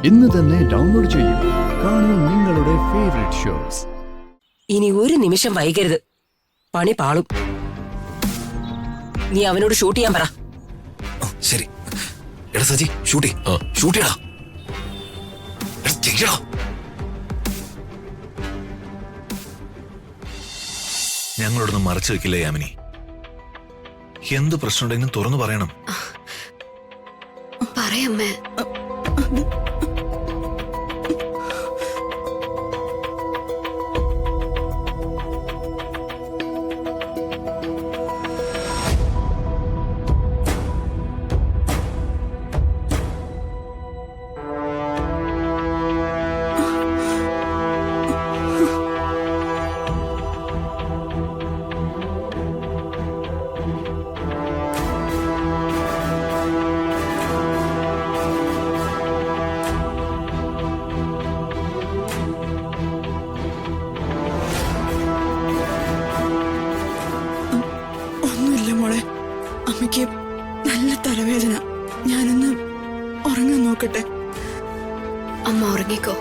ഇന്ന് തന്നെ ഡൗൺലോഡ് ചെയ്യൂ. കാണൂ നിങ്ങളുടെ ഫേവറേറ്റ് ഷോസ്. ഇനി ഒരു നിമിഷം വൈകരുത്, പണി പാളും. നീ അവനോട് ഷൂട്ട് ചെയ്യാൻ പറ. ശരി. എടാ സജി, ഷൂട്ട് ചെയ്യടാ. ഞങ്ങളോടൊന്നും മറച്ചു വെക്കില്ല യാമിനി. എന്ത് പ്രശ്നമുണ്ടെങ്കിലും തുറന്നു പറയണം. പറയമ്മേ. അമ്മയ്ക്ക് നല്ല തലവേദന. ഞാനൊന്ന് ഉറങ്ങാൻ നോക്കട്ടെ. അമ്മ ഉറങ്ങിക്കോ.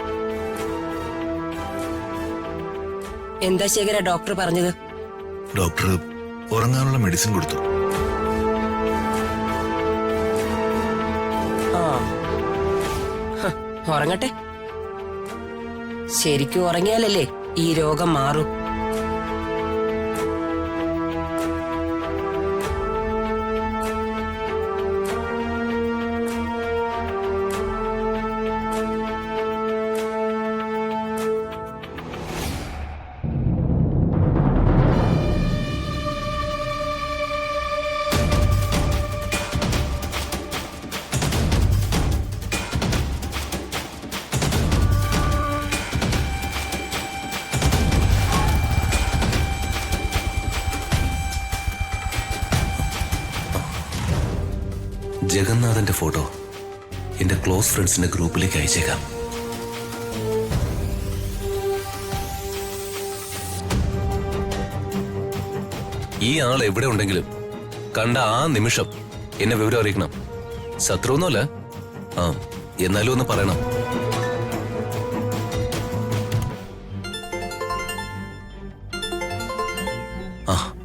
എന്താ ശേഖര ഡോക്ടർ പറഞ്ഞത്? ഡോക്ടർ ഉറങ്ങാനുള്ള മെഡിസിൻ കൊടുത്തു. ഉറങ്ങട്ടെ. ശരിക്കും ഉറങ്ങിയാലല്ലേ ഈ രോഗം മാറൂ. ജഗന്നാഥന്റെ ഫോട്ടോ എന്റെ ക്ലോസ് ഫ്രണ്ട്സിന്റെ ഗ്രൂപ്പിലേക്ക് അയച്ചേക്കാം. ഈ ആൾ എവിടെ ഉണ്ടെങ്കിലും കണ്ട ആ നിമിഷം എന്നെ വിവരം അറിയിക്കണം. ശത്രുവൊന്നുമല്ല, എന്നാലും ഒന്ന് പറയണം.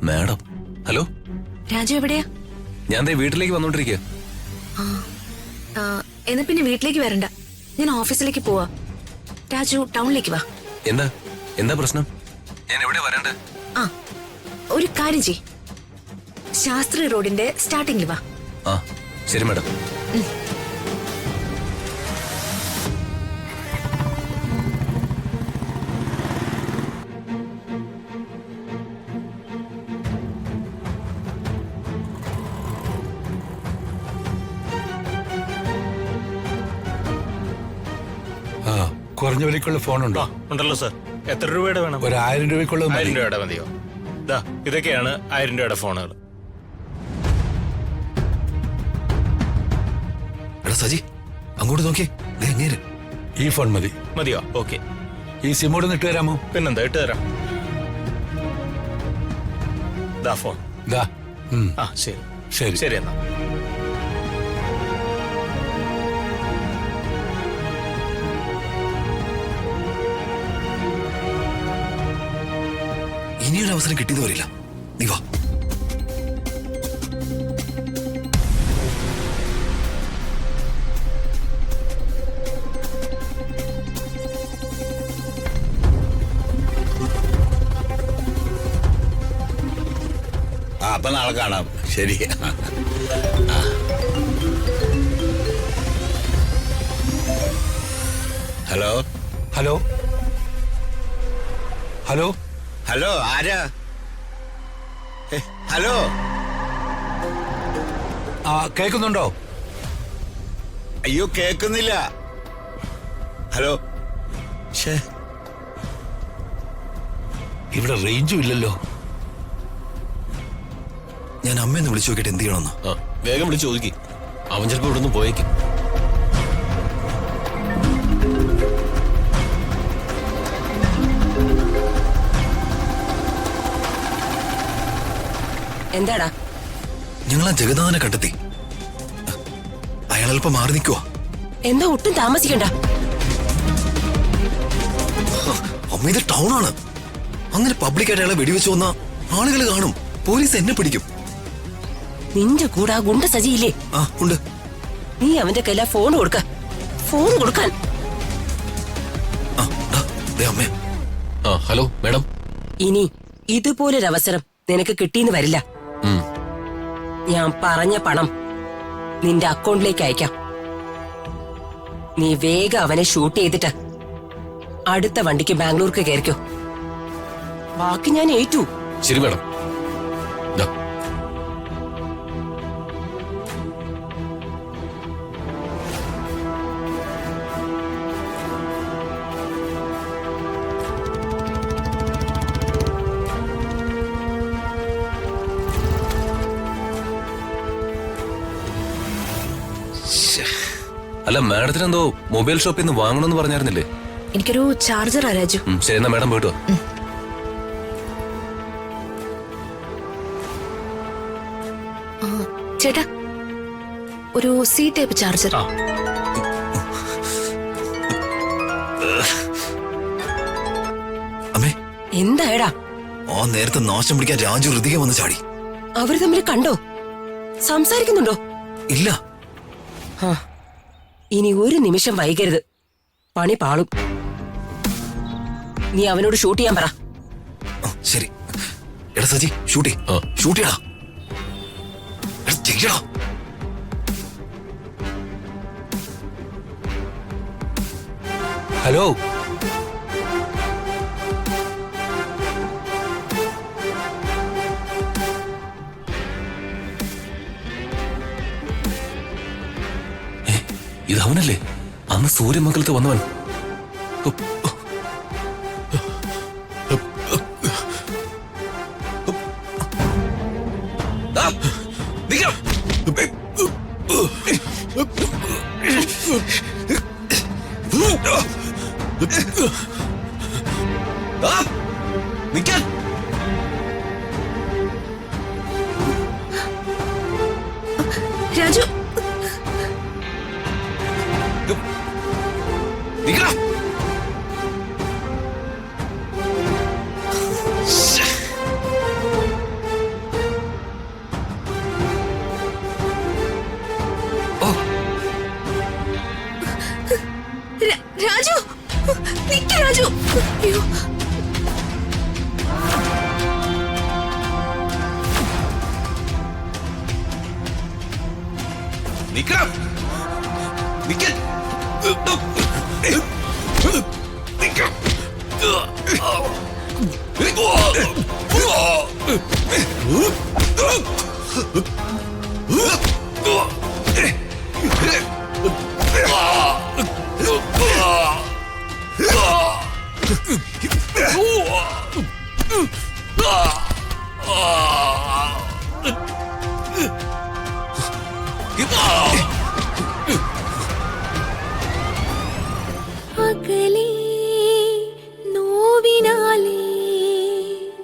മാഡം. ഹലോ രാജു എവിടെയാ? ഞാൻ ദേ വീട്ടിലേക്ക് വന്നോണ്ടിരിക്കുക. എന്നാ പിന്നെ വീട്ടിലേക്ക് വരണ്ട, ഞാൻ ഓഫീസിലേക്ക് പോവാ. രാജു ടൗണിലേക്ക് വാ. എന്താ പ്രശ്നം? ഞാൻ എവിടെ വരണ്ടേ? ഒരു കാര്യം ചെയ്, ശാസ്ത്രി റോഡിന്റെ സ്റ്റാർട്ടിംഗിൽ വാ. ശരി മാഡം. കുറഞ്ഞ വിലക്കുള്ള ഫോണുണ്ടോ? ഉണ്ടല്ലോ സാർ. എത്ര രൂപയുടെ വേണം? ഒരു 1000 രൂപയ്ക്കുള്ള. 1000 രൂപയുടെ മതിയോ? ഇതൊക്കെയാണ് 1000 രൂപയുടെ ഫോണുകൾ. എടാ സജി, അങ്ങോട്ട് നോക്കി. ഈ ഫോൺ മതി. മതിയോ? ഓക്കെ. ഈ സിമ്മോട് ഇട്ട് തരാമോ? പിന്നെന്താ, ഇട്ട് തരാം. ഫോൺ. ശരി ശരി ശരി എന്നാ. ഇനിയൊരു അവസരം കിട്ടിയത് വരില്ല. നീ വാ. അപ്പൊ നാളെ കാണാം. ശരി. ഹലോ ഹലോ ഹലോ ഹലോ, ആരാ? ഹലോ, കേൾക്കുന്നുണ്ടോ? അയ്യോ കേക്കുന്നില്ല. ഹലോ. ഇവിടെ റേഞ്ചും ഇല്ലല്ലോ. ഞാൻ അമ്മയെന്ന് വിളിച്ചു നോക്കിയിട്ട് എന്ത് ചെയ്യണമെന്ന്. വേഗം വിളിച്ചു ചോദിക്ക്. അവൻ ചിലപ്പോ ഇവിടെ നിന്ന് പോയേക്കും. എന്താടാ? ഞങ്ങൾ ആ ജഗന്നാഥനെ കണ്ടെത്തി. അയാൾ അല്പം മാറി നിൽക്കുവാ. എന്താ ഒട്ടും താമസിക്കണ്ട. അമ്മ ഇത് ടൗൺ ആണ്. അങ്ങനെ പബ്ലിക്കായിട്ട് അയാളെ വെടിവെച്ച് വന്ന ആളുകൾ കാണും. പോലീസ് എന്നെ പിടിക്കും. നിന്റെ കൂടെ ആ ഗുണ്ട സജിയില്ലേ? ആ ഉണ്ട്. നീ അവന്റെ കയ്യില ഫോൺ കൊടുക്ക. ഫോൺ കൊടുക്കാൻ. ആ ദാ, ദേ അമ്മേ. ആ ഹലോ മാഡം. ഇനി ഇതുപോലൊരവസരം നിനക്ക് കിട്ടിയെന്ന് വരില്ല. ഞാൻ പറഞ്ഞ പണം നിന്റെ അക്കൗണ്ടിലേക്ക് അയക്കാം. നീ വേഗം അവനെ ഷൂട്ട് ചെയ്തിട്ട് അടുത്ത വണ്ടിക്ക് ബാംഗ്ലൂർക്ക് കയറിക്കോ. ബാക്കി ഞാൻ ഏറ്റു. ശരി മാഡം. ദാ. അല്ല മാഡത്തിന് എന്തോ മൊബൈൽ ഷോപ്പിൽ നിന്ന് വാങ്ങണമെന്ന് പറഞ്ഞായിരുന്നില്ലേ? എനിക്കൊരു ചാർജറാ രാജു. ശരി എന്നാ മാഡം പോയിട്ടോ. ചേട്ടാ, ഒരു സി ടൈപ്പ് ചാർജർ. അമ്മേ എന്തായടാ? ആ നേരത്തെ നാശം പിടിക്കാൻ രാജു ഹൃതിക വന്ന് ചാടി. അവര് തമ്മിൽ കണ്ടോ? സംസാരിക്കുന്നുണ്ടോ? ഇല്ല. ഇനി ഒരു നിമിഷം വൈകരുത്. പണി പാളും. നീ അവനോട് ഷൂട്ട് ചെയ്യാൻ പറ. ശരി. എടാ സജി ഷൂട്ട് ചെയ്യടാ. ചെയ്യടാ. ഹലോ. ഇതവനല്ലേ അന്ന് സൂര്യമംഗലത്ത് വന്നവൻ? രാജു, രാജു, നിക്ക് രാജു. അയ്യോ, Ah!